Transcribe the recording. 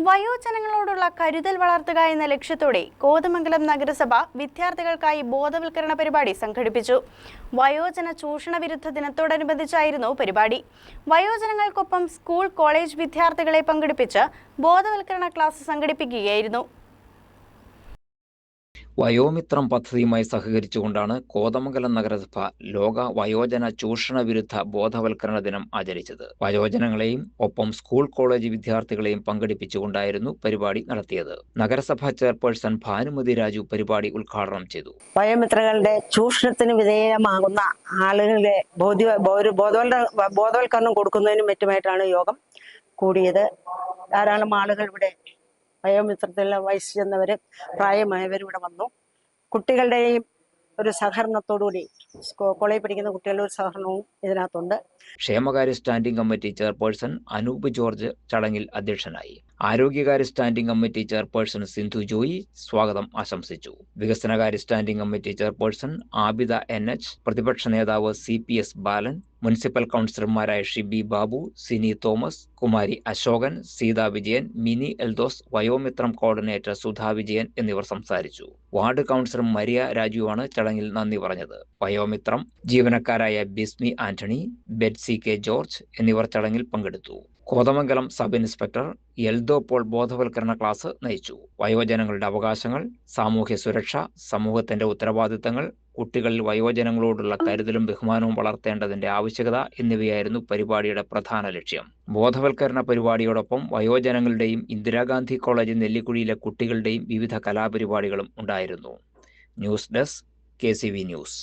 വയോജനങ്ങളോടുള്ള കരുതൽ വളർത്തുക എന്ന ലക്ഷ്യത്തോടെ കോതമംഗലം നഗരസഭ വിദ്യാർത്ഥികൾക്കായി ബോധവൽക്കരണ പരിപാടി സംഘടിപ്പിച്ചു. വയോജന ചൂഷണ വിരുദ്ധ ദിനത്തോടനുബന്ധിച്ചായിരുന്നു പരിപാടി. വയോജനങ്ങൾക്കൊപ്പം സ്കൂൾ, കോളേജ് വിദ്യാർത്ഥികളെ പങ്കെടുപ്പിച്ച് ബോധവൽക്കരണ ക്ലാസ് സംഘടിപ്പിക്കുകയായിരുന്നു. വയോമിത്രം പദ്ധതിയുമായി സഹകരിച്ചുകൊണ്ടാണ് കോതമംഗലം നഗരസഭ ലോക വയോജന ചൂഷണ വിരുദ്ധ ബോധവൽക്കരണ ദിനം ആചരിച്ചത്. വയോജനങ്ങളെയും ഒപ്പം സ്കൂൾ, കോളേജ് വിദ്യാർത്ഥികളെയും പങ്കെടുപ്പിച്ചുകൊണ്ടായിരുന്നു പരിപാടി നടത്തിയത്. നഗരസഭാ ചെയർപേഴ്സൺ ഭാനുമതി രാജു പരിപാടി ഉദ്ഘാടനം ചെയ്തു. വയോമിത്രങ്ങളുടെ ചൂഷണത്തിന് വിധേയമാകുന്ന ആളുകളെ ബോധവൽക്കരണം കൊടുക്കുന്നതിനും മറ്റുമായിട്ടാണ് യോഗം കൂടിയത്. ധാരാളം ആളുകൾ ഇവിടെ വയോമിത്രത്തിൽ വയസ്സ് ചെന്നവർ, പ്രായമായവർ ഇവിടെ വന്നു. കുട്ടികളുടെയും ഒരു സഹകരണത്തോടുകൂടി കോളേജിൽ പഠിക്കുന്ന കുട്ടികളുടെ ഒരു സഹകരണവും ഇതിനകത്തുണ്ട്. ക്ഷേമകാര്യ standing committee chairperson Anoop George ചടങ്ങിൽ അധ്യക്ഷനായി. ആരോഗ്യകാര്യ standing committee chairperson Sindhu Joy സ്വാഗതം ആശംസിച്ചു. വികസനകാര്യ standing committee chairperson Abida NH, പ്രതിപക്ഷ നേതാവ് CPS ബാലൻ, മുനിസിപ്പൽ കൗൺസിലർമാരായ ഷിബി ബാബു, സിനി തോമസ്, കുമാരി അശോകൻ, സീത വിജയൻ, മിനി എൽദോസ്, വയോമിത്രം കോർഡിനേറ്റർ സുധാ വിജയൻ എന്നിവർ സംസാരിച്ചു. വാർഡ് കൗൺസിലർ മരിയ രാജുവാണ് ചടങ്ങിൽ നന്ദി പറഞ്ഞത്. വയോമിത്രം ജീവനക്കാരായ ബിസ്മി ആന്റണി, ബെറ്റ്സി K ജോർജ് എന്നിവർ ചടങ്ങിൽ പങ്കെടുത്തു. കോതമംഗലം സബ് ഇൻസ്പെക്ടർ എൽദോ പോൾ ബോധവൽക്കരണ ക്ലാസ് നയിച്ചു. വയോജനങ്ങളുടെ അവകാശങ്ങൾ, സാമൂഹ്യ സുരക്ഷ, സമൂഹത്തിന്റെ ഉത്തരവാദിത്തങ്ങൾ, കുട്ടികളിൽ വയോജനങ്ങളോടുള്ള കരുതലും ബഹുമാനവും വളർത്തേണ്ടതിന്റെ ആവശ്യകത എന്നിവയായിരുന്നു പരിപാടിയുടെ പ്രധാന ലക്ഷ്യം. ബോധവൽക്കരണ പരിപാടിയോടൊപ്പം വയോജനങ്ങളുടെയും ഇന്ദിരാഗാന്ധി കോളേജ് നെല്ലിക്കുഴിയിലെ കുട്ടികളുടെയും വിവിധ കലാപരിപാടികളും ഉണ്ടായിരുന്നു. News desk KCV news.